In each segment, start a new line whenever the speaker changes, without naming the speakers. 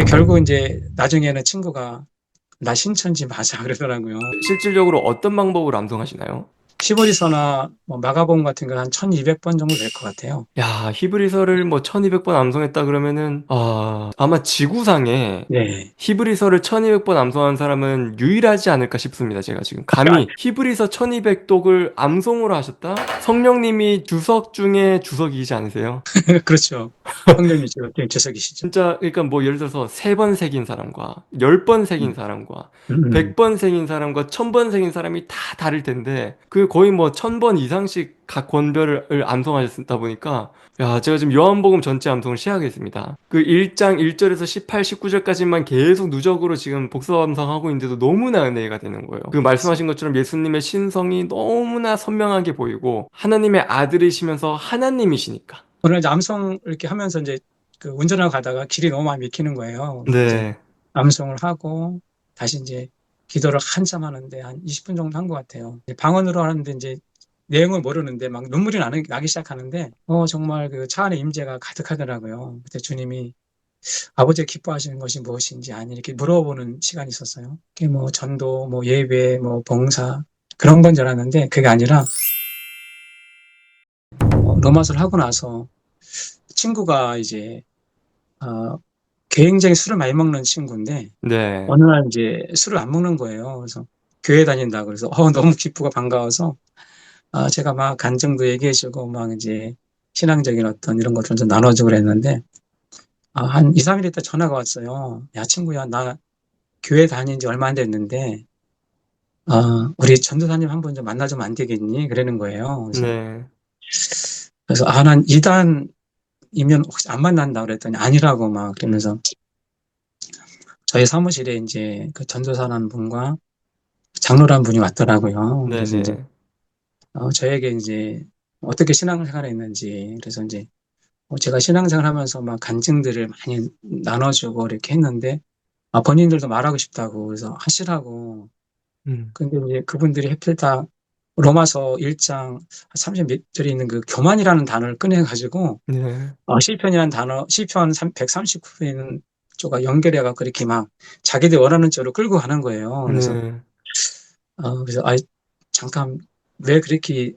결국 이제 나중에는 친구가 나 신천지 맞아 그러더라고요.
실질적으로 어떤 방법으로 암송하시나요?
시보리서나 뭐 마가복음 같은 건 한 1200번 정도 될 것 같아요.
야, 히브리서를 뭐 1200번 암송했다 그러면은, 아마 지구상에
네.
히브리서를 1200번 암송한 사람은 유일하지 않을까 싶습니다. 제가 지금 감히 히브리서 1200독을 암송으로 하셨다? 성령님이 주석 중에 주석이지 않으세요?
그렇죠. 성령님 주석이시죠.
진짜 그러니까 뭐 예를 들어서 3번 새긴 사람과 10번 새긴
음,
사람과
음.
100번 새긴 사람과 1000번 새긴 사람이 다 다를 텐데 그 거의 뭐 1000번 이상씩 각 권별을 암송하셨다 보니까 야 제가 지금 요한복음 전체 암송을 시작하겠습니다. 그 1장 1절에서 18, 19절까지만 계속 누적으로 지금 복습 암송하고 있는데도 너무나 은혜가 되는 거예요. 그 말씀하신 것처럼 예수님의 신성이 너무나 선명하게 보이고 하나님의 아들이시면서 하나님이시니까.
오늘 이제 암송 이렇게 하면서 이제 그 운전하고 가다가 길이 너무 많이 막히는 거예요. 그래서 이제
네.
암송을 하고 다시 이제 기도를 한참 하는데 한 20분 정도 한 것 같아요. 이제 방언으로 하는데 이제 내용을 모르는데 막 눈물이 나기 시작하는데 정말 그 차 안에 임재가 가득하더라고요. 그때 주님이 아버지가 기뻐하시는 것이 무엇인지 아니 이렇게 물어보는 시간이 있었어요. 그게 뭐 전도, 뭐 예배, 뭐 봉사 그런 건 줄 알았는데 그게 아니라 로마서를 하고 나서 친구가 이제 어, 굉장히 술을 많이 먹는 친구인데
네.
어느 날 이제 술을 안 먹는 거예요. 그래서 교회 다닌다 그래서 너무 기쁘고 반가워서 제가 막 간증도 얘기해주고 막 이제 신앙적인 어떤 이런 것들을 좀 나눠주고 그랬는데 한 2, 3일 있다 전화가 왔어요. 야 친구야 나 교회 다닌 지 얼마 안 됐는데 우리 전도사님 한번 좀 만나주면 안 되겠니? 그러는 거예요.
네.
그래서 난 이단이면 혹시 안 만난다 그랬더니 아니라고 막 그러면서 저희 사무실에 이제 그 전도사라는 분과 장로란 분이 왔더라고요. 그래서 이제
네네.
저에게 이제 어떻게 신앙생활을 했는지 그래서 이제 제가 신앙생활 하면서 막 간증들을 많이 나눠주고 이렇게 했는데 본인들도 말하고 싶다고 그래서 하시라고
음.
근데 이제 그분들이 하필 다 로마서 1장 30 몇 절에 있는 그 교만이라는 단어를 꺼내가지고
네.
시편이라는 단어 시편 139편에 있는 쪽과 연결해갖고 이렇게 막 자기들 원하는 쪽으로 끌고 가는 거예요. 그래서
네.
그래서 잠깐 왜 그렇게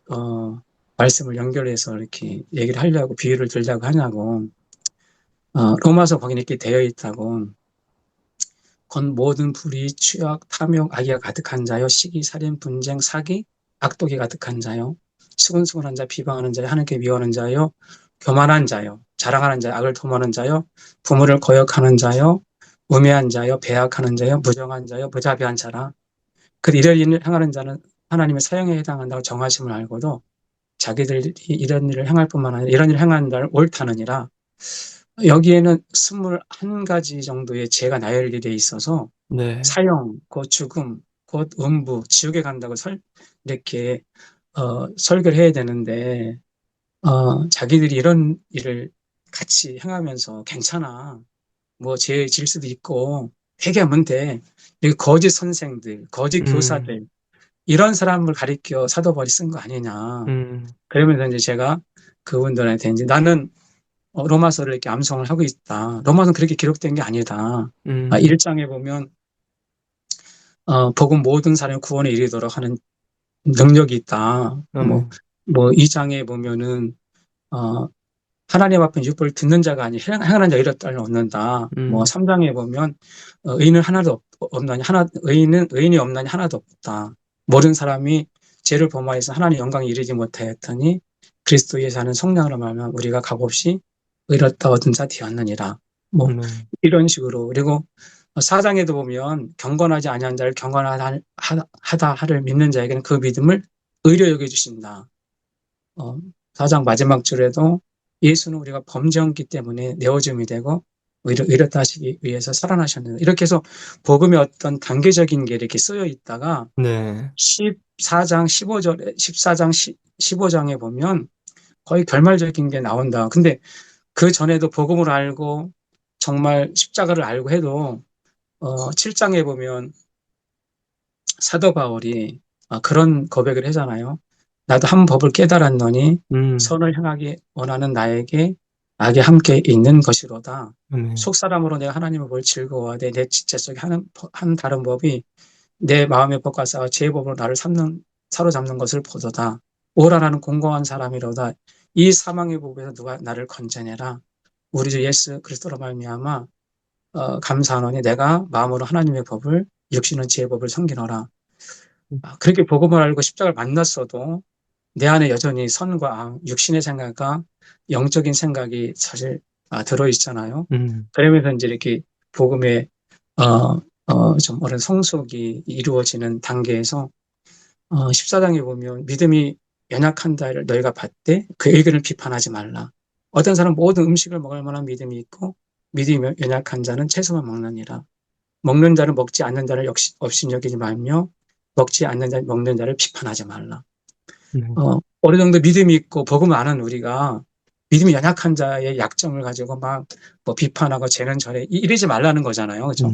말씀을 연결해서 이렇게 얘기를 하려고 비유를 들려고 하냐고 로마서 거기 이렇게 되어 있다고 건 모든 불의, 취악, 탐욕, 악의가 가득한 자요, 시기, 살인, 분쟁, 사기, 악독이 가득한 자요, 수근수근한 자, 비방하는 자요, 하나님께 미워하는 자요, 교만한 자요, 자랑하는 자요, 악을 도모하는 자요, 부모를 거역하는 자요, 우매한 자요, 배악하는 자요, 무정한 자요, 무자비한 자라. 그 이런 일을 행하는 자는 하나님의 사형에 해당한다고 정하심을 알고도 자기들이 이런 일을 행할 뿐만 아니라 이런 일을 행하는 자를 옳다느니라. 여기에는 21가지 정도의 죄가 나열이 돼 있어서
네.
사형, 곧 죽음, 곧 음부, 지옥에 간다고 이렇게 설교를 해야 되는데 자기들이 이런 일을 같이 행하면서 괜찮아. 뭐 죄 질 수도 있고 회개하면 돼. 이 거짓 선생들, 거짓
음.
교사들 이런 사람을 가리켜 사도 바울이 쓴 거 아니냐.
음.
그러면서 이제 제가 그분들한테 이제 나는 로마서를 이렇게 암송을 하고 있다. 로마서는 그렇게 기록된 게 아니다.
음.
1장에 보면 복음 모든 사람의 구원에 이르도록 하는 능력이 있다.
아멘.
뭐 2장에 보면은 어, 하나님 앞에 율법을 듣는 자가 아니 행하는 자 이럴 딸을 얻는다. 뭐
음.
3장에 보면 의인은 하나도 없나니 의인이 없나니 하나도 없다. 모든 사람이 죄를 범하여서 하나님 영광에 이르지 못하였더니 그리스도에 사는 성령으로 말하면 우리가 값없이 의롭다 얻은 자 되었느니라. 뭐
아멘.
이런 식으로 그리고 4장에도 보면 경건하지 아니한 자를 경건하다 하를 믿는 자에게는 그 믿음을 의로 여겨 주신다. 어, 4장 마지막 줄에도 예수는 우리가 범죄했기 때문에 내어줌이 되고 의롭다 하시기 위해서 살아나셨는데 이렇게 해서 복음의 어떤 단계적인 게 이렇게 쓰여 있다가
네.
14장 15절에 14장 15장에 보면 거의 결말적인 게 나온다. 근데 그 전에도 복음을 알고 정말 십자가를 알고 해도 7장에 보면 사도 바울이 그런 고백을 하잖아요. 나도 한 법을 깨달았노니
음.
선을 행하기 원하는 나에게 악이 함께 있는 것이로다.
아멘.
속 사람으로 내가 하나님을 볼 즐거워하되 내 지체 속에 한 다른 법이 내 마음의 법과 싸워 제 법으로 나를 사로잡는 것을 보도다. 오라라는 공고한 사람이로다. 이 사망의 법에서 누가 나를 건져내라. 우리 주 예수 그리스도로 말미암아 감사하노니 내가 마음으로 하나님의 법을 육신은 지의 법을 섬기노라. 그렇게 복음을 알고 십자가를 만났어도 내 안에 여전히 선과 악, 육신의 생각과 영적인 생각이 사실 들어있잖아요. 그러면서 이제 이렇게 복음의 좀 어른 성숙이 이루어지는 단계에서 14장에 보면 믿음이 연약한 자를 너희가 받되 그 의견을 비판하지 말라. 어떤 사람은 모든 음식을 먹을 만한 믿음이 있고 믿음이 연약한 자는 채소만 먹느니라. 먹는 자는 먹지 않는 자를 역시 업신여기지 말며 먹지 않는 자 먹는 자를 비판하지 말라. 어느 정도 믿음이 있고 복음을 아는 우리가 믿음이 연약한 자의 약점을 가지고 막 뭐 비판하고 쟤는 저래 이러지 말라는 거잖아요. 그죠?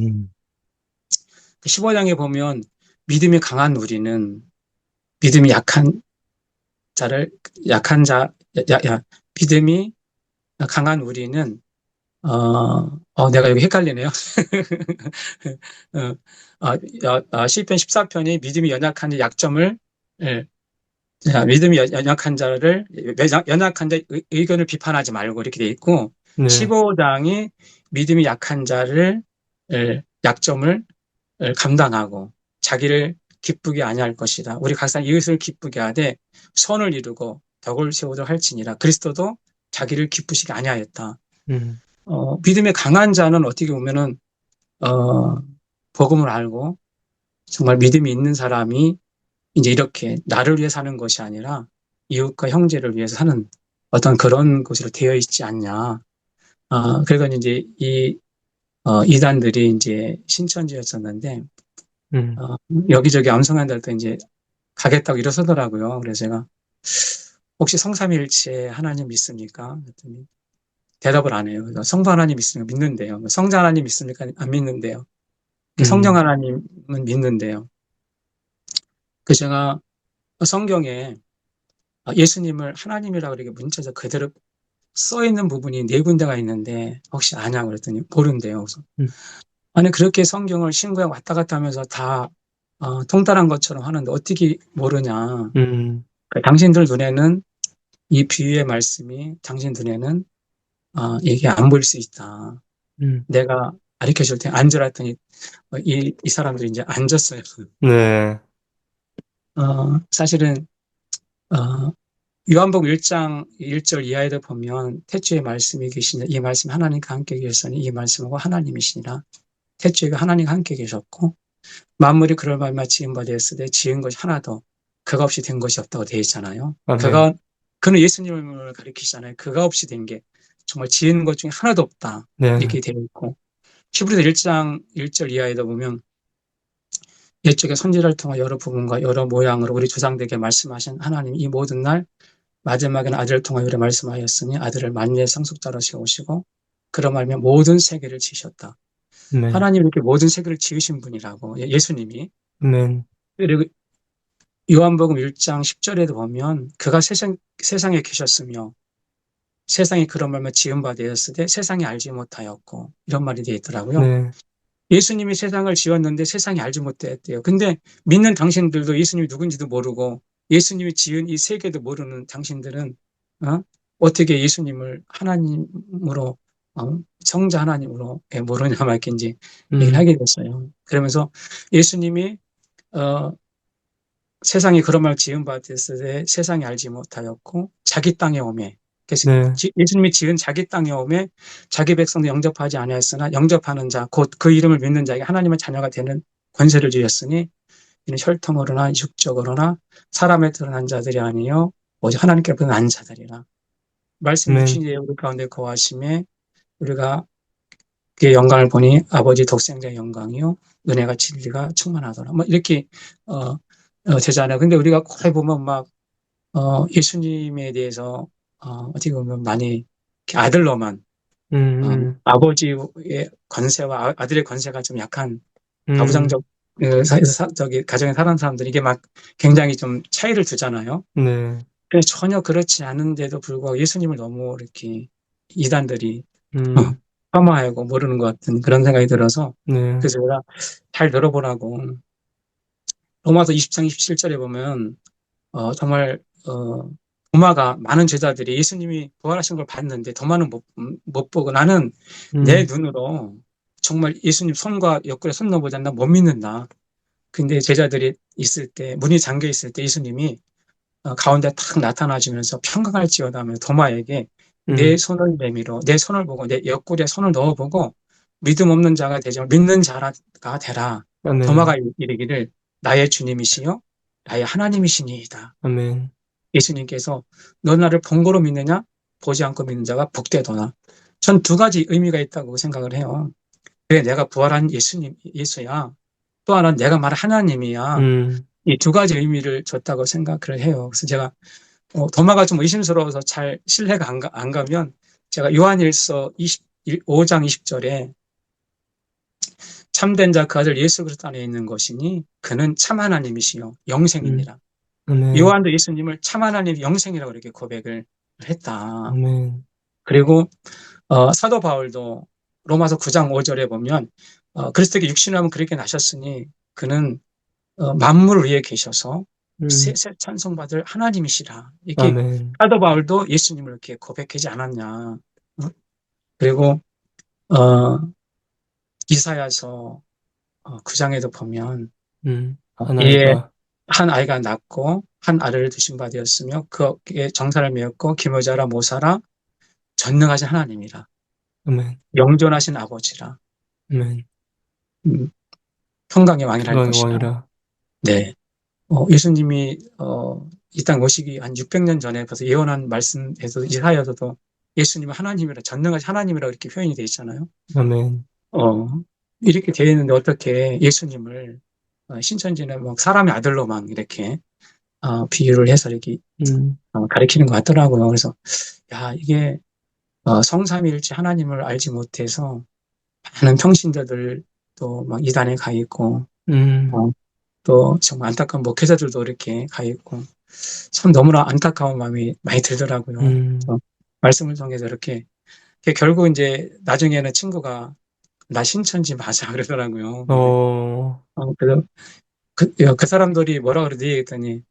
15장에 보면 믿음이 강한 우리는 믿음이 약한 자를 믿음이 강한 우리는 내가 여기 헷갈리네요. 시편 14편이 믿음이 연약한 약점을 예, 믿음이 연약한 자를 연약한 자 의견을 비판하지 말고 이렇게 돼 있고
네.
15장이 믿음이 약한 자를 약점을 감당하고 자기를 기쁘게 아니할 것이다. 우리 각사 이웃을 기쁘게 하되 선을 이루고 덕을 세우도록 할지니라. 그리스도도 자기를 기쁘시게 아니하였다. 믿음의 강한 자는 어떻게 보면은 복음을 알고 정말 믿음이 있는 사람이 이제 이렇게 나를 위해 사는 것이 아니라 이웃과 형제를 위해서 사는 어떤 그런 곳으로 되어 있지 않냐. 그래서 이제 이 이단들이 이제 신천지였었는데 여기저기 암송한다할 때 이제 가겠다고 일어서더라고요. 그래서 제가 혹시 성삼위일체 하나님 믿습니까? 그랬더니 대답을 안 해요. 그래서 성부 하나님 믿습니까? 믿는데요. 성자 하나님 믿습니까? 안 믿는데요. 성령 하나님은 믿는데요. 그래서 제가 성경에 예수님을 하나님이라고 이렇게 문자적 그대로 써 있는 부분이 네 군데가 있는데 혹시 아냐고 그랬더니 모른대요. 그래서 아니 그렇게 성경을 신구에 왔다 갔다 하면서 다 통달한 것처럼 하는데 어떻게 모르냐. 당신들 눈에는 이 비유의 말씀이 당신 눈에는 이게 안 보일 수 있다. 내가 가르쳐 줄 테니 앉으라 했더니 이 사람들이 이제 앉았어요.
네.
사실은 요한복음 1장 1절 이하에도 보면 태초에 말씀이 계시니 이 말씀이 하나님과 함께 계셨으니 이 말씀하고 하나님이시니라. 태초에 하나님과 함께 계셨고 만물이 그럴 말마 지은 바 되었으되 지은 것이 하나도 그가 없이 된 것이 없다고 되어 있잖아요.
아멘.
그는 예수님을 가리키잖아요. 그가 없이 된 게 정말 지은 것 중에 하나도 없다.
네.
이렇게 되어 있고 히브리서 1장 1절 이하에도 보면 옛적에 선지자를 통해 여러 부분과 여러 모양으로 우리 조상들에게 말씀하신 하나님 이 모든 날 마지막에는 아들을 통하여 우리 말씀하였으니 아들을 만유의 상속자로 세우시고 그런 말이면 모든 세계를 지으셨다.
네.
하나님이 이렇게 모든 세계를 지으신 분이라고 예수님이.
네.
그리고 요한복음 1장 10절에도 보면 그가 세상에 계셨으며 세상이 그런 말만 지은 바 되었으되 세상이 알지 못하였고 이런 말이 되어 있더라고요.
네.
예수님이 세상을 지었는데 세상이 알지 못했대요. 근데 믿는 당신들도 예수님이 누군지도 모르고 예수님이 지은 이 세계도 모르는 당신들은 어떻게 예수님을 하나님으로 성자 하나님으로 모르냐 막 이렇게 이제 얘기를 하게 됐어요. 그러면서 예수님이 세상이 그런 말 지은 바 됐을 때 세상이 알지 못하였고 자기 땅에 오매 그래서
네.
예수님이 지은 자기 땅에 오매 자기 백성도 영접하지 아니하였으나 영접하는 자 곧 그 이름을 믿는 자에게 하나님의 자녀가 되는 권세를 주셨으니 이는 혈통으로나 육적으로나 사람에 드러난 자들이 아니요 오직 하나님께로부터 난 자들이라. 말씀이
아멘.
육신의 우리 가운데 거하심에 우리가 그의 영광을 보니 아버지 독생자의 영광이요 은혜가 진리가 충만하더라. 뭐 이렇게 되잖아요. 근데 우리가 거의 보면 막 예수님에 대해서 어떻게 보면 많이 아들로만 아버지의 권세와 아들의 권세가 좀 약한 가부장적 저기 가정에 살아온 사람들이 이게 막 굉장히 좀 차이를 두잖아요.
네.
근데 전혀 그렇지 않은데도 불구하고 예수님을 너무 이렇게 이단들이
음,
폄하하고 모르는 것 같은 그런 생각이 들어서
네,
그래서 제가 잘 들어보라고 로마서 20장 27절에 보면 정말 도마가 많은 제자들이 예수님이 부활하신 걸 봤는데 도마는 못 보고 나는 내
음,
눈으로 정말 예수님 손과 옆구리에 손 넣어보지 않나 못 믿는다. 근데 제자들이 있을 때 문이 잠겨 있을 때 예수님이 가운데 탁 나타나시면서 평강할지어다 하며 도마에게 내
음,
손을 내밀어 내 손을 보고 내 옆구리에 손을 넣어보고 믿음 없는 자가 되지 말고 믿는 자가 되라. 도마가
아멘,
이르기를 나의 주님이시요 나의 하나님이시니이다.
아멘,
예수님께서 너 나를 본 거로 믿느냐 보지 않고 믿는 자가 복되도다. 전 두 가지 의미가 있다고 생각을 해요. 왜 내가 부활한 예수야. 또 하나는 내가 말한 하나님이야.
음,
이 두 가지 의미를 줬다고 생각을 해요. 그래서 제가 도마가 좀 의심스러워서 잘 신뢰가 안 가면 제가 요한일서 5장 20절에 참된 자 그 아들 예수 그리스도 안에 있는 것이니 그는 참 하나님이시요
음,
영생이니라.
아멘,
요한도 예수님을 참 하나님 영생이라고 이렇게 고백을 했다.
아멘,
그리고 사도 바울도 로마서 9장 5절에 보면 그리스도께 육신하면 그렇게 나셨으니 그는 만물을 위해 계셔서
음,
새 찬송받을 하나님이시라. 이렇게
아멘,
사도 바울도 예수님을 이렇게 고백하지 않았냐. 그리고 어, 이사야서 9장에도 보면
한
이에
아이가,
한 아이가 낳고 한 아들을 두신 바 되었으며 그의 정사를 메었고 기모자라 모사라 전능하신 하나님이라
아멘,
영존하신 아버지라
아멘,
음, 평강의 왕이라 할
평강의
것이라.
왕이라,
네. 예수님이 이 땅 오시기 한 600년 전에 벌써 예언한 말씀에서 이사야서도 예수님은 하나님이라 전능하신 하나님이라 이렇게 표현이 되어 있잖아요.
아멘,
어, 이렇게 되어 있는데 어떻게 예수님을 신천지는 막 사람의 아들로 막 이렇게 비유를 해서 이렇게
음,
가리키는 것 같더라고요. 그래서 야 이게 성삼위일체 하나님을 알지 못해서 많은 평신자들도 막 이단에 가 있고
음,
어, 또 정말 안타까운 목회자들도 이렇게 가 있고 참 너무나 안타까운 마음이 많이 들더라고요.
음,
그래서 말씀을 통해서 이렇게 결국 이제 나중에는 친구가 나 신천지 맞아 그러더라고요. 근데
어,
그래서 그 사람들이 뭐라 그러지 했더니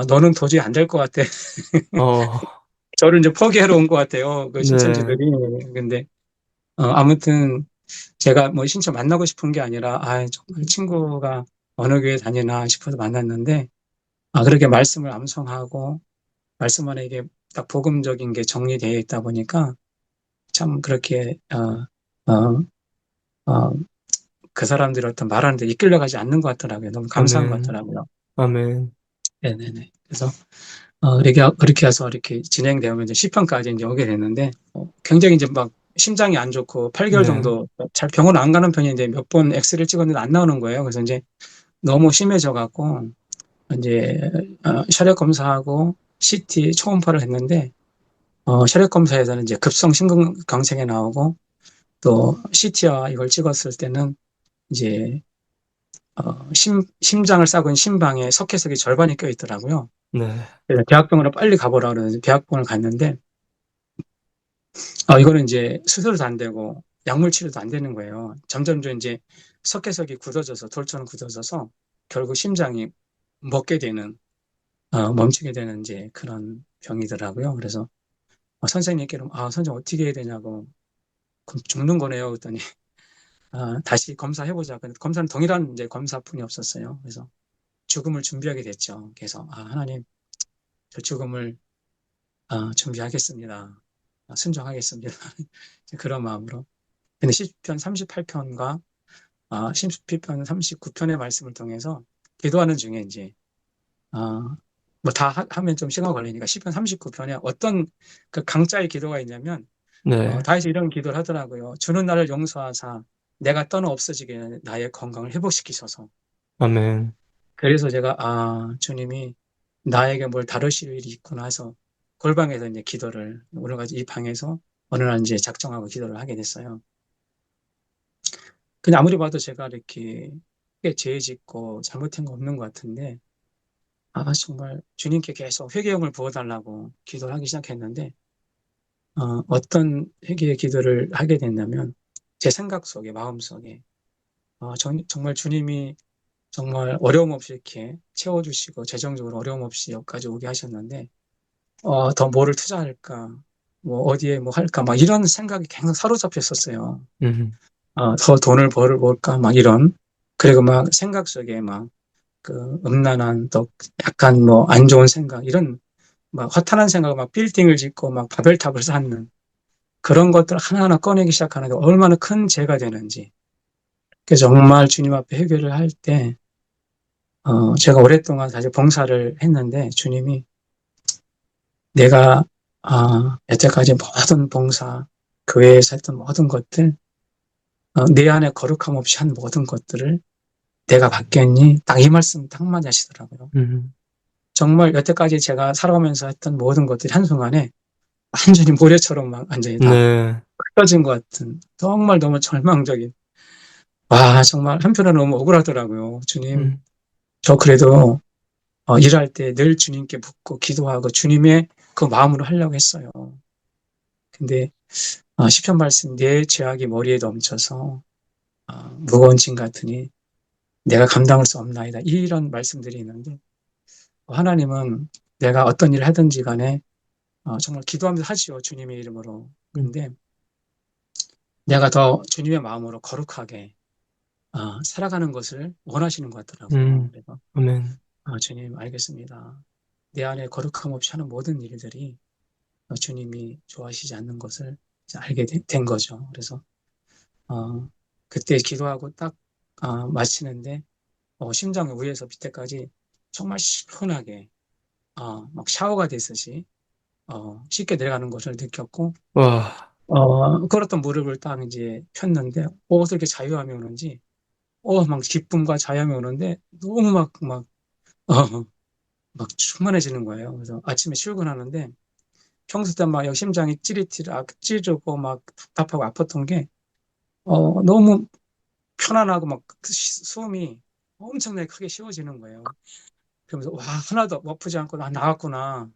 너는 도저히 안 될 것 같아.
어,
저를 이제 포기하러 온 것 같아요. 그
네,
신천지들이. 근데 아무튼 제가 뭐 신천 만나고 싶은 게 아니라 정말 친구가 어느 교회 다니나 싶어서 만났는데 그렇게 말씀을 암송하고 말씀 안에 이게 딱 복음적인 게 정리되어 있다 보니까 참 그렇게 어, 어, 그 사람들이 어떤 말하는데 이끌려가지 않는 것 같더라고요. 너무 감사한 것
아멘,
같더라고요.
아멘,
네네네. 그래서 그렇게 해서 이렇게 진행되면 이제 시편까지 이제 오게 됐는데 굉장히 이제 막 심장이 안 좋고 8개월
네,
정도 잘 병원 안 가는 편인데 몇 번 엑스를 찍었는데 안 나오는 거예요. 그래서 이제 너무 심해져 갖고 이제 혈액 검사하고 CT 초음파를 했는데 혈액 검사에서는 이제 급성 심근경색이 나오고 또 CT와 이걸 찍었을 때는 이제 심장을 싸고 있는 심방에 석회석이 절반이 껴 있더라고요.
네,
그래서 대학병원으로 빨리 가보라 그러는데 대학병원을 갔는데 이거는 이제 수술도 안 되고 약물 치료도 안 되는 거예요. 점점점 이제 석회석이 굳어져서 돌처럼 굳어져서 결국 심장이 멎게 되는 멈추게 되는 이제 그런 병이더라고요. 그래서 선생님께로 선생님 어떻게 해야 되냐고 그럼 죽는 거네요. 그랬더니 다시 검사해보자. 근데 검사는 동일한 이제 검사뿐이 없었어요. 그래서 죽음을 준비하게 됐죠. 그래서 하나님 저 죽음을 준비하겠습니다. 순종하겠습니다. 그런 마음으로. 근데 시편 38편과 시편 39편의 말씀을 통해서 기도하는 중에 이제 뭐 다 하면 좀 시간 걸리니까 시편 39편에 어떤 그 강자의 기도가 있냐면
네,
다윗이 이런 기도를 하더라고요. 주는 나를 용서하사 내가 떠나 없어지게 하는 나의 건강을 회복시키소서.
아멘,
그래서 제가 주님이 나에게 뭘 다루실 일이 있구나 해서 골방에서 이제 기도를 오늘 가지 이 방에서 어느 날 이제 작정하고 기도를 하게 됐어요. 근데 아무리 봐도 제가 이렇게 크게 죄 짓고 잘못한 거 없는 것 같은데 정말 주님께 계속 회개용을 부어달라고 기도를 하기 시작했는데 어떤 회개의 기도를 하게 됐냐면, 제 생각 속에, 마음 속에, 정말 주님이 정말 어려움 없이 이렇게 채워주시고, 재정적으로 어려움 없이 여기까지 오게 하셨는데, 더 뭐를 투자할까, 뭐, 어디에 뭐 할까, 막 이런 생각이 계속 사로잡혔었어요.
음,
더 돈을 벌까, 막 이런. 그리고 막 생각 속에 막, 그, 음란한, 또 약간 뭐, 안 좋은 생각, 이런, 막 허탄한 생각, 막 빌딩을 짓고, 막 바벨탑을 쌓는, 그런 것들 하나하나 꺼내기 시작하는데 얼마나 큰 죄가 되는지. 그래서 정말 주님 앞에 회개를 할 때, 제가 오랫동안 사실 봉사를 했는데 주님이 내가, 여태까지 모든 봉사, 교회에서 했던 모든 것들, 내 안에 거룩함 없이 한 모든 것들을 내가 받겠니? 딱 이 말씀 딱 많이 하시더라고요.
음,
정말 여태까지 제가 살아오면서 했던 모든 것들이 한순간에 완전히 모래처럼 막 완전히 다
네,
흩어진 것 같은 정말 너무 절망적인. 와, 정말 한편으로 너무 억울하더라고요. 주님,
음,
저 그래도 일할 때 늘 주님께 묻고 기도하고 주님의 그 마음으로 하려고 했어요. 근데 시편 말씀 내 죄악이 머리에 넘쳐서 무거운 짐 같으니 내가 감당할 수 없나이다. 이런 말씀들이 있는데 하나님은 내가 어떤 일을 하든지 간에 정말 기도하면서 하지요. 주님의 이름으로.
음,
근데 내가 더 주님의 마음으로 거룩하게 살아가는 것을 원하시는 것 같더라고요. 그래서
아멘.
주님 알겠습니다. 내 안에 거룩함 없이 하는 모든 일들이 주님이 좋아하시지 않는 것을 이제 알게 된 거죠. 그래서 어, 그때 기도하고 딱 마치는데 심장 위에서 밑에까지 정말 시원하게 막 샤워가 됐듯이 쉽게 내려가는 것을 느꼈고
와,
걸었던 무릎을 딱 이제 폈는데 어디서 이렇게 자유함이 오는지 막 기쁨과 자유함이 오는데 너무 어, 막 충만해지는 거예요. 그래서 아침에 출근하는데 평소 때 막 심장이 찌르고 막 답답하고 아팠던 게 너무 편안하고 막 숨이 엄청나게 크게 쉬워지는 거예요. 그러면서 와 하나도 아프지 않고 나 나았구나.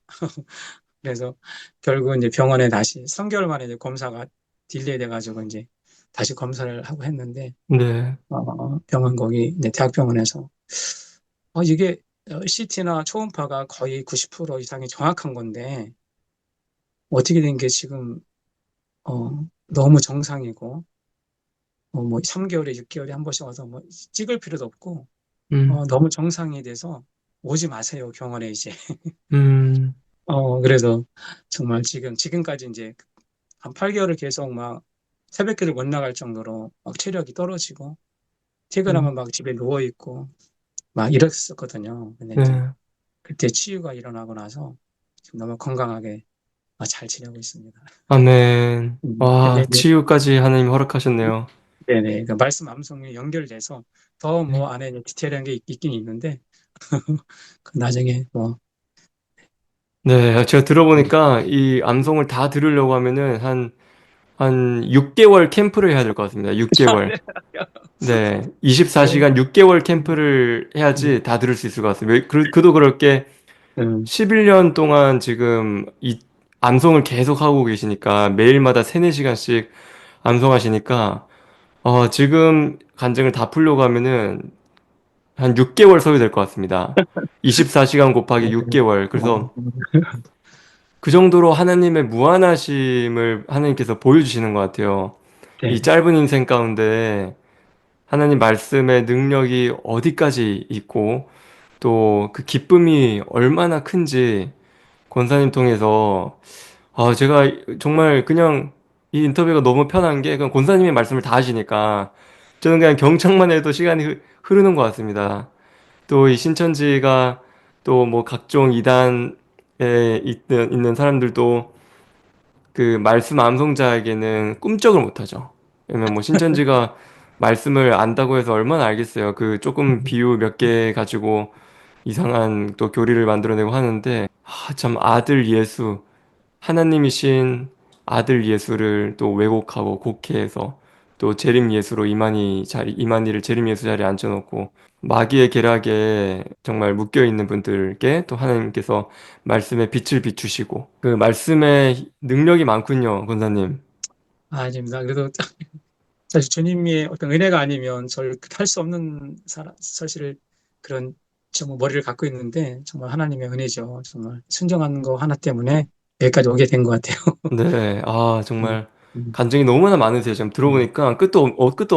그래서 결국 이제 병원에 다시 3개월 만에 이제 검사가 딜레이 돼가지고 이제 다시 검사를 하고 했는데
네,
병원 거기 이제 대학병원에서 이게 CT나 초음파가 거의 90% 이상이 정확한 건데 어떻게 된 게 지금 너무 정상이고 뭐 3개월에 6개월에 한 번씩 와서 뭐 찍을 필요도 없고
음,
너무 정상이 돼서 오지 마세요 병원에 이제.
음,
그래서 정말 지금까지 이제 한 8개월을 계속 막 새벽길을 못 나갈 정도로 막 체력이 떨어지고 퇴근하면
음,
막 집에 누워 있고 막 이랬었거든요. 근데 이제
네,
그때 치유가 일어나고 나서 지금 너무 건강하게 잘 지내고 있습니다.
아멘.
근데
와,
이제
치유까지 하나님 허락하셨네요.
네네 그 말씀 암송이 연결돼서 더
네.
뭐 안에 이제 디테일한 게 있긴 있는데 그 나중에 뭐
네, 제가 들어보니까 이 암송을 다 들으려고 하면은 한 6개월 캠프를 해야 될 것 같습니다. 6개월. 네,
네.
24시간 6개월
음,
캠프를
음,
해야지 다 들을 수 있을 것 같습니다. 그도 그럴 게
음,
11년 동안 지금 이 암송을 계속 하고 계시니까 매일마다 3, 4시간씩 암송하시니까 지금 간증을 다 풀려고 하면은 한 6개월 소요될 것 같습니다. 24시간 곱하기 6개월. 그래서 그 정도로 하나님의 무한하심을 하나님께서 보여주시는 것 같아요. 이
네.
짧은 인생 가운데 하나님 말씀의 능력이 어디까지 있고 또 그 기쁨이 얼마나 큰지 권사님 통해서 제가 정말 그냥 이 인터뷰가 너무 편한 게 그냥 권사님의 말씀을 다 하시니까 저는 그냥 경청만 해도 시간이 흐르는 것 같습니다. 또 이 신천지가 또 뭐 각종 이단에 있는 사람들도 그 말씀 암송자에게는 꿈쩍을 못하죠. 왜냐면 뭐 신천지가 말씀을 안다고 해서 얼마나 알겠어요. 그 조금 비유 몇 개 가지고 이상한 또 교리를 만들어내고 하는데 참 아들 예수 하나님이신 아들 예수를 또 왜곡하고 곡해해서 또 재림 예수로 이만희를 재림 예수 자리에 앉혀놓고 마귀의 계략에 정말 묶여 있는 분들께 또 하나님께서 말씀의 빛을 비추시고 그 말씀의 능력이 많군요, 권사님.
아닙니다. 그래도 사실 주님의 어떤 은혜가 아니면 저를 할 수 없는 사실을 그런 정말 머리를 갖고 있는데 정말 하나님의 은혜죠. 정말 순종하는 거 하나 때문에 여기까지 오게 된 것 같아요.
네, 아,
음,
정말
음,
간증이 너무나 많으세요. 지금
음.
들어보니까 끝도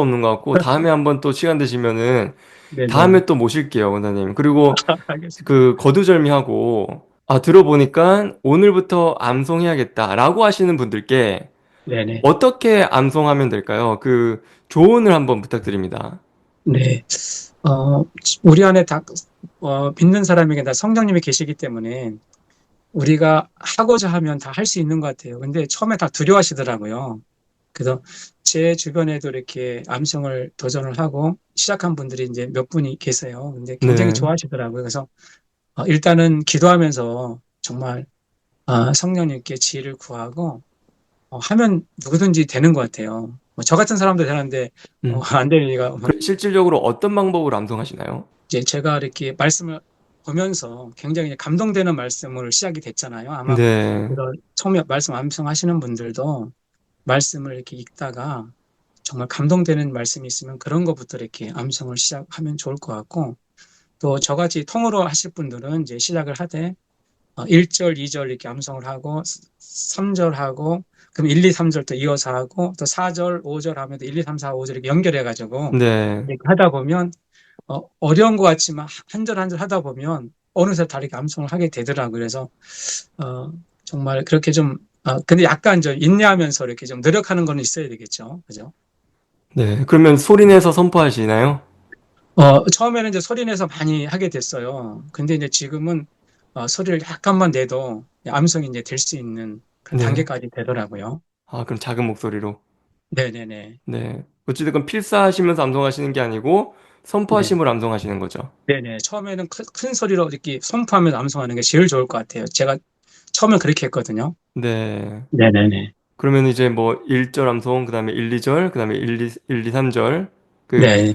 없는 것 같고, 다음에 한번 또 시간 되시면은,
네네.
다음에 또 모실게요, 원장님. 그리고
알겠습니다.
그 거두절미하고, 들어보니까 오늘부터 암송해야겠다라고 하시는 분들께
네네.
어떻게 암송하면 될까요? 그 조언을 한번 부탁드립니다.
네. 어, 우리 안에 다, 믿는 사람에게 다 성령님이 계시기 때문에 우리가 하고자 하면 다 할 수 있는 것 같아요. 근데 처음에 다 두려워하시더라고요. 그래서 제 주변에도 이렇게 암성을 도전을 하고 시작한 분들이 이제 몇 분이 계세요. 근데 굉장히
네,
좋아하시더라고요. 그래서 일단은 기도하면서 정말 성령님께 지혜를 구하고 하면 누구든지 되는 것 같아요. 저 같은 사람도 되는데
음.
안 될 리가
그럼 실질적으로 어떤 방법으로 암송하시나요?
이제 제가 이렇게 말씀을 보면서 굉장히 감동되는 말씀으로 시작이 됐잖아요. 아마
네,
그런 처음에 말씀 암송하시는 분들도 말씀을 이렇게 읽다가 정말 감동되는 말씀이 있으면 그런 것부터 이렇게 암송을 시작하면 좋을 것 같고 또 저같이 통으로 하실 분들은 이제 시작을 하되 1절, 2절 이렇게 암송을 하고 3절 하고 그럼 1, 2, 3절 또 이어서 하고 또 4절, 5절 하면 또 1, 2, 3, 4, 5절 이렇게 연결해 가지고
네.
이렇게 하다 보면 어려운 것 같지만 한 절 한 절 하다 보면 어느새 다르게 암송을 하게 되더라고요. 그래서 어, 정말 그렇게 좀 근데 약간 좀 인내하면서 이렇게 좀 노력하는 거는 있어야 되겠죠. 그죠?
네. 그러면 소리내서 선포하시나요?
처음에는 이제 소리 내서 많이 하게 됐어요. 근데 이제 지금은 소리를 약간만 내도 암송이 이제 될 수 있는 그런
네.
단계까지 되더라고요.
아, 그럼 작은 목소리로.
네네네.
네. 어찌됐건 필사하시면서 암송하시는 게 아니고
네.
선포하심으로 암송하시는 거죠.
네네. 처음에는 큰 소리로 이렇게 선포하면서 암송하는 게 제일 좋을 것 같아요. 제가 처음에 그렇게 했거든요.
네.
네네네.
그러면 이제 뭐 1절 암송, 그다음에 1, 2절, 그다음에 1, 2, 3절
네.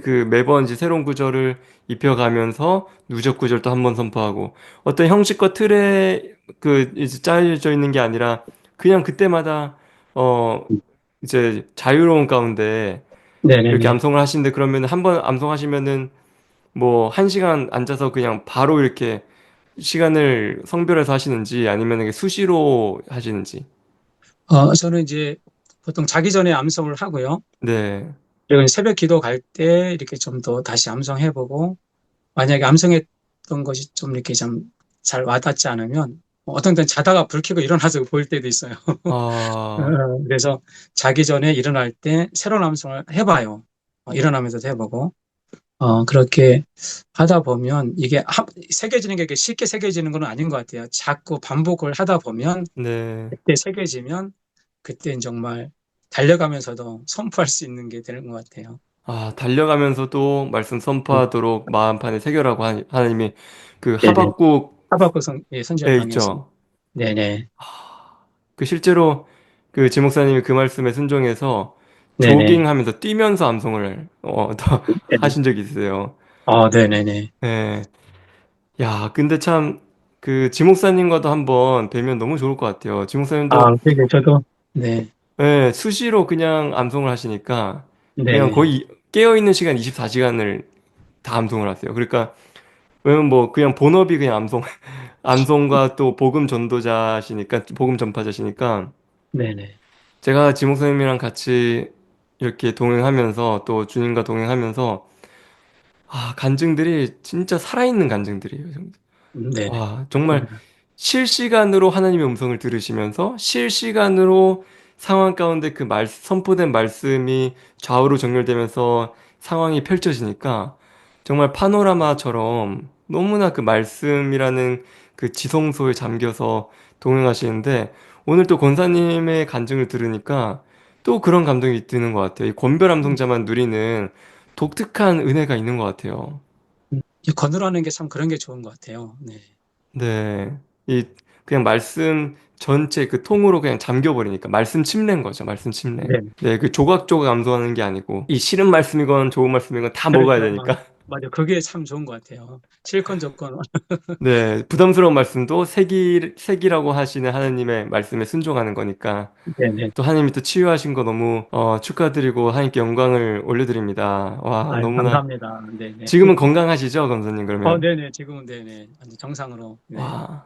그 매번 이제 새로운 구절을 입혀가면서 누적 구절 또 한 번 선포하고 어떤 형식과 틀에 그 이제 짜여져 있는 게 아니라 그냥 그때마다 어 이제 자유로운 가운데 이렇게
네네네.
암송을 하시는데 그러면 한 번 암송하시면은 뭐 한 시간 앉아서 그냥 바로 이렇게 시간을 성별해서 하시는지 아니면 이게 수시로 하시는지.
저는 이제 보통 자기 전에 암송을 하고요.
네.
그리고 새벽 기도 갈 때 이렇게 좀 더 다시 암송해보고 만약에 암송했던 것이 좀 이렇게 좀 잘 와닿지 않으면 어떤 때는 자다가 불 켜고 일어나서 볼 때도 있어요.
아,
그래서 자기 전에 일어날 때 새로운 암송을 해봐요. 일어나면서도 해보고. 그렇게 하다 보면 이게 새겨지는 게 이렇게 쉽게 새겨지는 건 아닌 것 같아요. 자꾸 반복을 하다 보면
네.
그때 새겨지면 그때는 정말 달려가면서도 선포할 수 있는 게 되는 것 같아요.
아, 달려가면서도 말씀
음,
선포하도록 마음판에 새겨라고 하나님이 그
네네.
하박국에
하박국 선지자방에서.
있죠.
네네.
그 실제로 그 지목사님이 그 말씀에 순종해서
네네.
조깅하면서 뛰면서 암송을 더
네네.
하신 적이 있어요.
네네네.
네. 야, 근데 참 그 지목사님과도 한번 뵈면 너무 좋을 것 같아요. 지목사님도
그러니까 저도, 네.
네, 수시로 그냥 암송을 하시니까 그냥
네네.
거의 깨어있는 시간 24시간을 다 암송을 하세요. 그러니까 왜냐면 뭐 그냥 본업이 그냥 암송과 또 복음 전도자시니까 복음 전파자시니까
네네.
제가 지목사님이랑 같이 이렇게 동행하면서 또 주님과 동행하면서 간증들이 진짜 살아있는 간증들이에요.
네네.
와, 정말 실시간으로 하나님의 음성을 들으시면서 실시간으로 상황 가운데 선포된 말씀이 좌우로 정렬되면서 상황이 펼쳐지니까 정말 파노라마처럼 너무나 그 말씀이라는 그 지성소에 잠겨서 동행하시는데 오늘 또 권사님의 간증을 들으니까 또 그런 감동이 드는 것 같아요. 이 권별암송자만 누리는 독특한 은혜가 있는 것 같아요.
이 거느라는 게 참 그런 게 좋은 것 같아요. 네.
네. 이 그냥 말씀 전체 그 통으로 그냥 잠겨버리니까 말씀 침례인 거죠. 말씀 침례.
네.
네, 그 조각조각 암송하는 게 아니고 이 싫은 말씀이건 좋은 말씀이건 다 먹어야
그렇죠.
되니까.
맞아. 그게 참 좋은 것 같아요. 실컷 조건.
네, 부담스러운 말씀도 색이라고 하시는 하나님의 말씀에 순종하는 거니까
네네.
또 하나님이 또 치유하신 거 너무 축하드리고 하나님께 영광을 올려드립니다. 와,
아유,
너무나
감사합니다. 네네.
지금은 건강하시죠, 검사님 그러면?
네네. 지금은 네네. 완전 정상으로. 네.
와,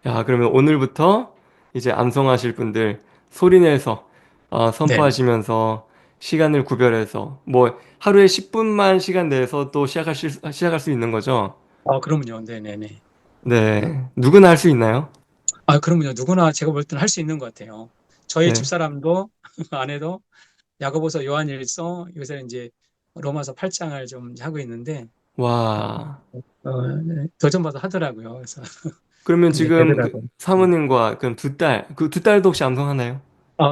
야, 그러면 오늘부터 이제 암송하실 분들 소리내서
네네.
선포하시면서 시간을 구별해서 뭐 하루에 10분만 시간 내서 또 시작할 수 있는 거죠?
그럼요. 네네네.
네, 누구나 할 수 있나요?
그럼요. 누구나 제가 볼 때는 할 수 있는 것 같아요. 저희
네,
집사람도, 아내도 야고보서 요한일서 요새 이제 로마서 8장을 좀 하고 있는데, 어,
와.
네. 도전받아 하더라고요. 그래서
그러면
이제
지금 그
되더라고요.
사모님과 그럼 그 두 딸도 혹시 암송하나요?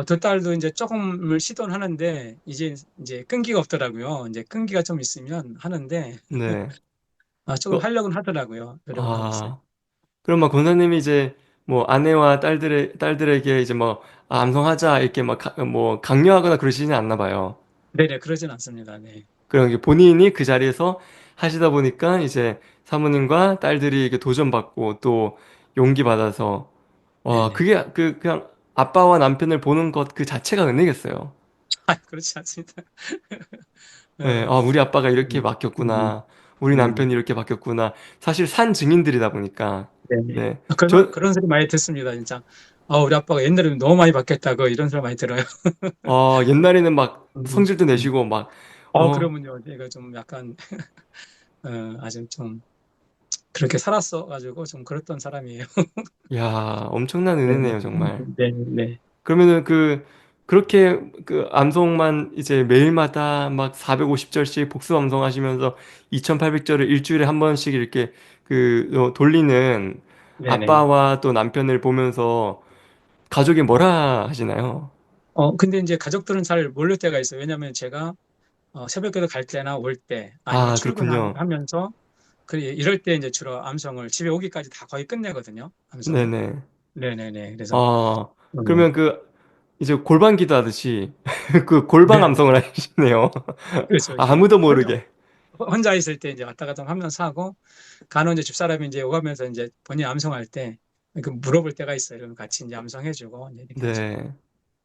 두 딸도 이제 조금을 시도는 하는데, 이제 끈기가 없더라고요. 이제 끈기가 좀 있으면 하는데,
네.
조금
어,
하려고는 하더라고요. 노력은 하고 있어요.
아, 그럼 막 권사님이 이제 뭐 아내와 딸들에게 이제 뭐 암송하자 이렇게 막 뭐 강요하거나 그러시지는 않나 봐요.
네네, 그러진 않습니다. 네.
그런 게 본인이 그 자리에서 하시다 보니까 이제 사모님과 딸들이 이렇게 도전받고 또 용기 받아서 와,
네네.
그게 그냥 아빠와 남편을 보는 것 그 자체가 은혜겠어요.
그렇지 않습니다.
네,
어,
우리 아빠가 이렇게
음, 음,
바뀌었구나. 우리
음,
남편이 이렇게 바뀌었구나. 사실 산 증인들이다 보니까.
네네.
네.
그런 소리 많이 듣습니다, 진짜. 우리 아빠가 옛날에 너무 많이 바뀌었다고 이런 소리 많이 들어요.
옛날에는 막
음,
성질도
음.
내시고 막, 어,
그러면요. 제가 좀 약간, 아주 좀 그렇게 살았어가지고 좀 그랬던 사람이에요.
야, 엄청난
네네.
은혜네요, 정말.
네네.
그러면은 그렇게 그 암송만 이제 매일마다 막 450절씩 복수 암송하시면서 2800절을 일주일에 한 번씩 이렇게 돌리는
네네.
아빠와 또 남편을 보면서 가족이 뭐라 하시나요?
근데 이제 가족들은 잘 모를 때가 있어요. 왜냐면 제가 새벽에도 갈 때나 올 때 아니면
아, 그렇군요.
출근하면서 이럴 때 이제 주로 암송을 집에 오기까지 다 거의 끝내거든요. 암송을.
네네.
네네네. 그래서,
아,
음,
그러면 이제 골방 기도하듯이 그 골방
네네.
암송을 하시네요.
그렇죠. 이제
아무도
혼자,
모르게.
혼자 있을 때 이제 왔다 갔다 하면서 하고, 간혹 이제 집사람이 이제 오가면서 이제 본인이 암송할 때, 물어볼 때가 있어요. 그러면 같이 이제 암송해주고, 이제 이렇게 하죠.
네.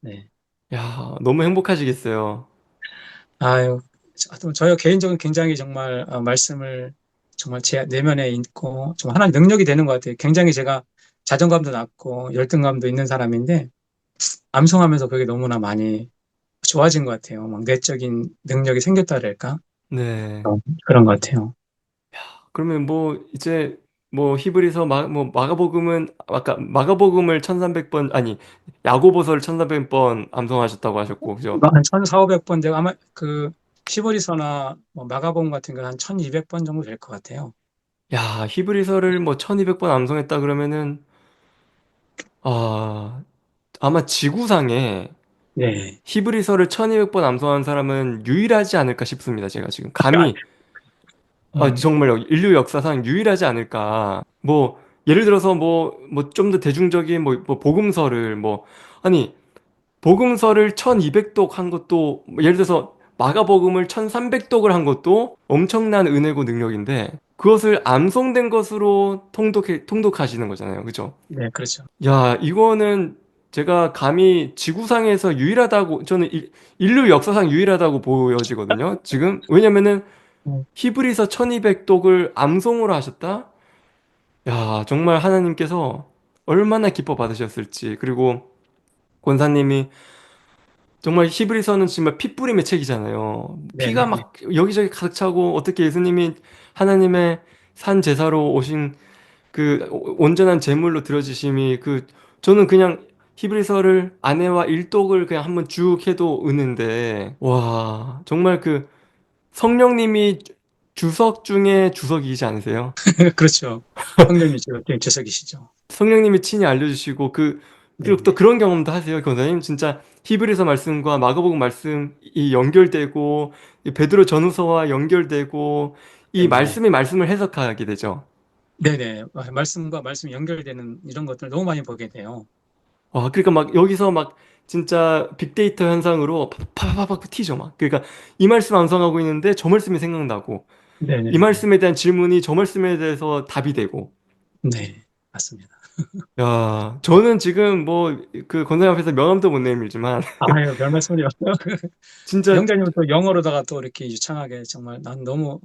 네.
야, 너무 행복하시겠어요.
아유, 하여튼 저희 개인적으로 굉장히 정말 말씀을 정말 제 내면에 있고, 좀 하나의 능력이 되는 것 같아요. 굉장히 제가 자존감도 낮고, 열등감도 있는 사람인데, 암송하면서 그게 너무나 많이 좋아진 것 같아요. 막 내적인 능력이 생겼다 그럴까?
네.
그런 것 같아요.
그러면 뭐 이제 뭐 히브리서 뭐 마가복음은 아까 마가복음을 1300번 아니 야고보서를 1300번 암송하셨다고 하셨고 그죠?
한 1,400번 되고 아마 시보리서나 뭐 마가복음 같은 건 한 1,200번 정도 될 것 같아요.
야, 히브리서를 뭐 1200번 암송했다 그러면은 아, 아마 지구상에
네.
히브리서를 1200번 암송한 사람은 유일하지 않을까 싶습니다. 제가 지금
아,
감히
음,
정말요. 인류 역사상 유일하지 않을까. 뭐 예를 들어서 뭐 좀 더 대중적인 뭐 복음서를 아니 복음서를 1200독 한 것도 뭐 예를 들어서 마가복음을 1300독을 한 것도 엄청난 은혜고 능력인데 그것을 암송된 것으로 통독하시는 거잖아요. 그죠?
네, 그렇죠.
야, 이거는 제가 감히 지구상에서 유일하다고 저는 인류 역사상 유일하다고 보여지거든요. 지금 왜냐면은
음,
히브리서 1200독을 암송으로 하셨다? 야, 정말 하나님께서 얼마나 기뻐 받으셨을지. 그리고 권사님이 정말 히브리서는 정말 피뿌림의 책이잖아요. 피가
네네네.
막 여기저기 가득 차고 어떻게 예수님이 하나님의 산 제사로 오신 그 온전한 제물로 드려지심이 저는 그냥 히브리서를 아내와 일독을 그냥 한번 쭉 해도 은인데 와 정말 성령님이 주석 중에 주석이지 않으세요?
그렇죠. 성령님 주석이시죠.
성령님이 친히 알려주시고 그리고 또
네네.
그런 경험도 하세요, 권사님. 진짜 히브리서 말씀과 마가복음 말씀이 연결되고 이 베드로 전후서와 연결되고 이
네네.
말씀이 말씀을 해석하게 되죠.
네네. 말씀과 말씀이 연결되는 이런 것들 너무 많이 보게 돼요.
와, 그러니까 막 여기서 막 진짜 빅데이터 현상으로 파파파파 튀죠, 막. 그러니까 이 말씀 암송하고 있는데 저 말씀이 생각나고, 이
네네네.
말씀에 대한 질문이 저 말씀에 대해서 답이 되고.
네, 맞습니다.
야, 저는 지금 뭐 그 권사님 앞에서 명함도 못 내밀지만
아유, 별 말씀을요.
진짜
영자님은 또 영어로다가 또 이렇게 유창하게 정말 난 너무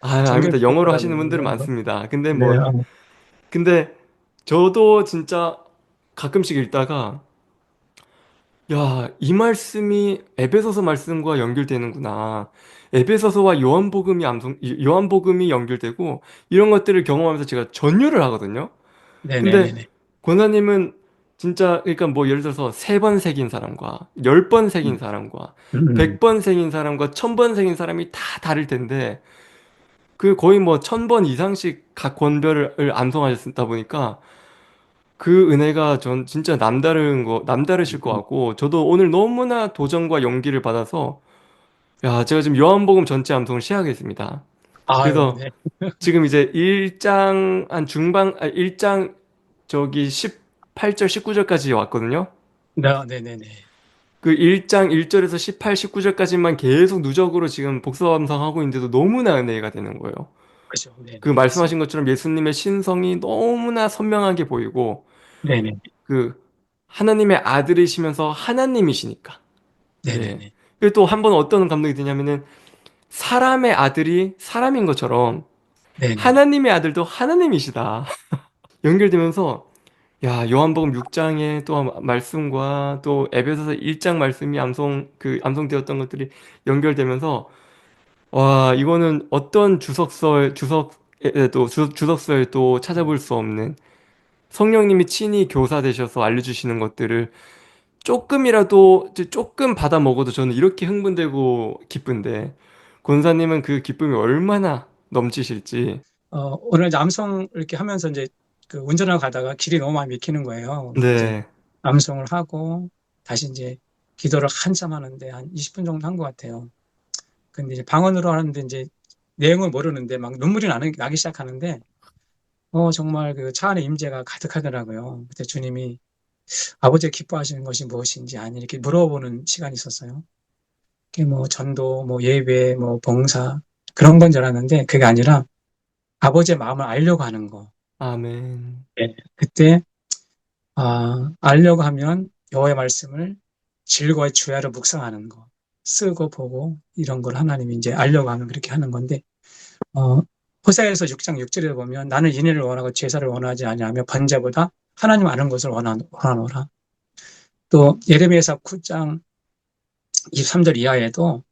아, 아닙니다. 영어로
존경스럽더라고요.
하시는 분들은 많습니다. 근데
네,
뭐 근데 저도 진짜 가끔씩 읽다가 야, 이 말씀이 에베소서 말씀과 연결되는구나. 에베소서와 요한복음이 연결되고 이런 것들을 경험하면서 제가 전율을 하거든요. 근데
네네네네.
권사님은 진짜 그러니까 뭐 예를 들어서 3번 새긴 사람과 10번 새긴
음,
사람과
음.
100번 새긴 사람과 1000번 새긴 사람이 다 다를 텐데 그 거의 뭐 1000번 이상씩 각 권별을 암송하셨다 보니까 그 은혜가 전 진짜 남다르실 것
음.
같고 저도 오늘 너무나 도전과 용기를 받아서 야, 제가 지금 요한복음 전체 암송을 시작하겠습니다.
아유,
그래서
네.
지금 이제 1장 한 중반 1장 저기 18절 19절까지 왔거든요.
네네네.
그 1장 1절에서 18, 19절까지만 계속 누적으로 지금 복습 암송하고 있는데도 너무나 은혜가 되는 거예요.
그죠.
그
네네.
말씀하신
맞습니다.
것처럼 예수님의 신성이 너무나 선명하게 보이고
네네.
그 하나님의 아들이시면서 하나님이시니까. 예.
네네네.
그리고 또 한 번 어떤 감동이 드냐면은 사람의 아들이 사람인 것처럼
네네.
하나님의 아들도 하나님이시다. 연결되면서 야, 요한복음 6장의 또 말씀과 또 에베소서 1장 말씀이 암송되었던 것들이 연결되면서 와, 이거는 어떤 주석서에 또 찾아볼 수 없는 성령님이 친히 교사되셔서 알려주시는 것들을 조금이라도 조금 받아 먹어도 저는 이렇게 흥분되고 기쁜데 권사님은 그 기쁨이 얼마나 넘치실지.
오늘 이제 암송 이렇게 하면서 이제 그 운전을 가다가 길이 너무 많이 막히는 거예요. 그래서 이제
네.
암송을 하고 다시 이제 기도를 한참 하는데 한 20분 정도 한 것 같아요. 근데 이제 방언으로 하는데 이제 내용을 모르는데 막 눈물이 나기 시작하는데 정말 그 차 안에 임재가 가득하더라고요. 그때 주님이 아버지가 기뻐하시는 것이 무엇인지 아니 이렇게 물어보는 시간이 있었어요. 그게 뭐 전도, 뭐 예배, 뭐 봉사 그런 건 줄 알았는데 그게 아니라 아버지의 마음을 알려고 하는 거.
아멘.
예. 그때 알려고 하면 여호와의 말씀을 즐거워의 주야로 묵상하는 거. 쓰고 보고 이런 걸 하나님이 이제 알려고 하면 그렇게 하는 건데 어, 호세아에서 6장 6절에 보면 나는 인애를 원하고 제사를 원하지 아니하며 번제보다 하나님 아는 것을 원하노라. 또 예레미야서 9장 23절 이하에도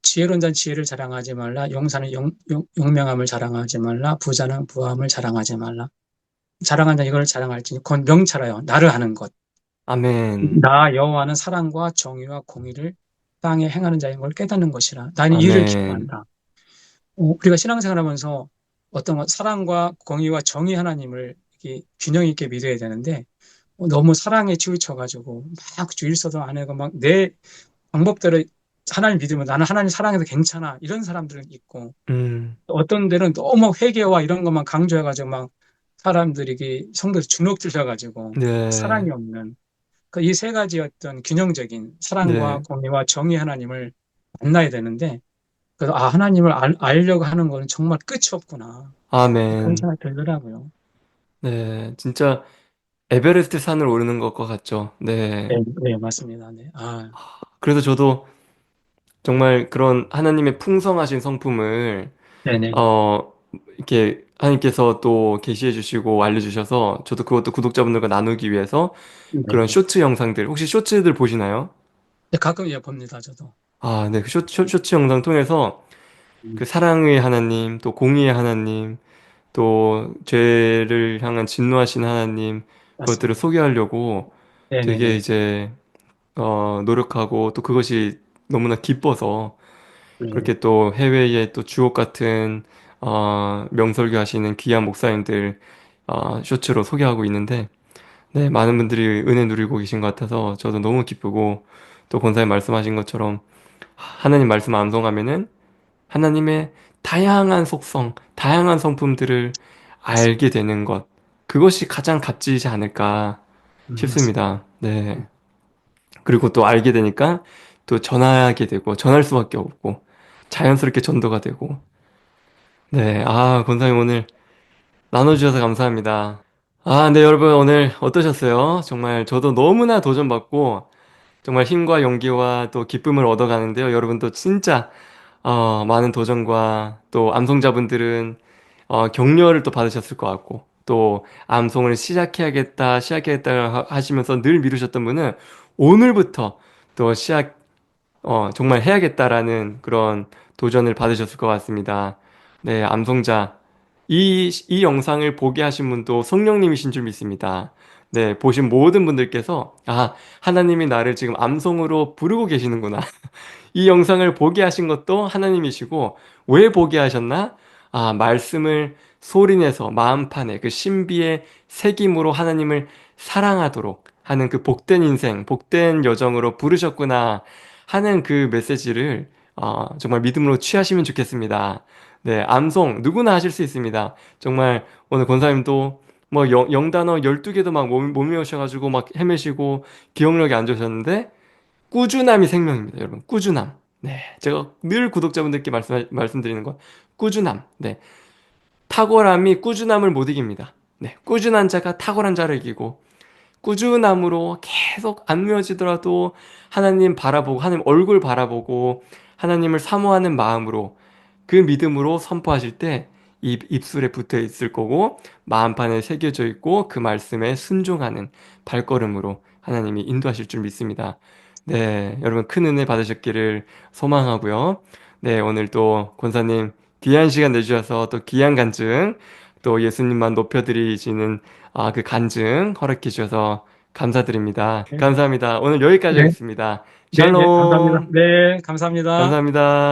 지혜로운 자는 지혜를 자랑하지 말라. 용사는 용명함을 자랑하지 말라. 부자는 부함을 자랑하지 말라. 자랑한 자 이걸 자랑할지니 곧 명철하여 나를 아는 것.
아멘.
나 여호와는 사랑과 정의와 공의를 땅에 행하는 자인 걸 깨닫는 것이라. 나는 이를
아멘.
기뻐한다. 우리가 신앙생활하면서 어떤 사랑과 공의와 정의 하나님을 이렇게 균형 있게 믿어야 되는데 너무 사랑에 치우쳐가지고 막 주일서도 안 하고 막 내 방법대로 하나님 믿으면 나는 하나님 사랑해도 괜찮아 이런 사람들은 있고
음,
어떤 데는 너무 회개와 이런 것만 강조해가지고 막 사람들이 성도들 주눅 들려가지고
네.
사랑이 없는 이 세 가지 어떤 균형적인 사랑과
네.
공의와 정의 하나님을 만나야 되는데 그래서 하나님을 알려고 하는 거는 정말 끝이 없구나 그런
아멘.
생각이 들더라고요.
네. 진짜 에베레스트 산을 오르는 것과 같죠. 네.
네, 네, 맞습니다. 네.
그래서 저도 정말 그런 하나님의 풍성하신 성품을
네네.
어 이렇게 하나님께서 또 계시해 주시고 알려 주셔서 저도 그것도 구독자분들과 나누기 위해서 그런
네네.
쇼츠 영상들 혹시 쇼츠들 보시나요?
네, 가끔 봅니다, 저도.
아, 네. 그 쇼츠 영상 통해서 그
음,
사랑의 하나님, 또 공의의 하나님, 또 죄를 향한 진노하신 하나님 그것들을
맞습니다.
소개하려고 되게
네네네.
이제 노력하고 또 그것이 너무나 기뻐서
네,
그렇게 또 해외에 또 주옥 같은 명설교 하시는 귀한 목사님들 쇼츠로 소개하고 있는데 네, 많은 분들이 은혜 누리고 계신 것 같아서 저도 너무 기쁘고 또 권사님 말씀하신 것처럼 하나님 말씀 암송하면은 하나님의 다양한 속성, 다양한 성품들을 알게 되는 것. 그것이 가장 값지지 않을까
맞습니다.
싶습니다. 네. 그리고 또 알게 되니까 또 전하게 되고, 전할 수밖에 없고, 자연스럽게 전도가 되고. 네. 아, 권사님 오늘 나눠주셔서 감사합니다. 아, 네, 여러분 오늘 어떠셨어요? 정말 저도 너무나 도전받고, 정말 힘과 용기와 또 기쁨을 얻어가는데요. 여러분도 진짜 많은 도전과 또 암송자분들은 격려를 또 받으셨을 것 같고 또 암송을 시작해야겠다 하시면서 늘 미루셨던 분은 오늘부터 또 정말 해야겠다라는 그런 도전을 받으셨을 것 같습니다. 네, 암송자. 이 영상을 보게 하신 분도 성령님이신 줄 믿습니다. 네, 보신 모든 분들께서, 아, 하나님이 나를 지금 암송으로 부르고 계시는구나. 이 영상을 보게 하신 것도 하나님이시고, 왜 보게 하셨나? 아, 말씀을 소리내서 마음판에 그 신비의 새김으로 하나님을 사랑하도록 하는 그 복된 인생, 복된 여정으로 부르셨구나 하는 그 메시지를 정말 믿음으로 취하시면 좋겠습니다. 네, 암송 누구나 하실 수 있습니다. 정말 오늘 권사님도 뭐 영단어 12개도 막 못 외우셔가지고 막 헤매시고 기억력이 안 좋으셨는데 꾸준함이 생명입니다, 여러분. 꾸준함. 네. 제가 늘 구독자분들께 말씀드리는 건 꾸준함. 네. 탁월함이 꾸준함을 못 이깁니다. 네. 꾸준한 자가 탁월한 자를 이기고 꾸준함으로 계속 안 외워지더라도 하나님 바라보고 하나님 얼굴 바라보고 하나님을 사모하는 마음으로 그 믿음으로 선포하실 때 입술에 붙어 있을 거고 마음판에 새겨져 있고 그 말씀에 순종하는 발걸음으로 하나님이 인도하실 줄 믿습니다. 네, 여러분 큰 은혜 받으셨기를 소망하고요. 네, 오늘 또 권사님 귀한 시간 내주셔서 또 귀한 간증 또 예수님만 높여드리시는 그 간증 허락해 주셔서 감사드립니다.
네,
감사합니다. 오늘 여기까지
네,
하겠습니다.
네, 네, 감사합니다.
샬롬.
네, 감사합니다.
감사합니다.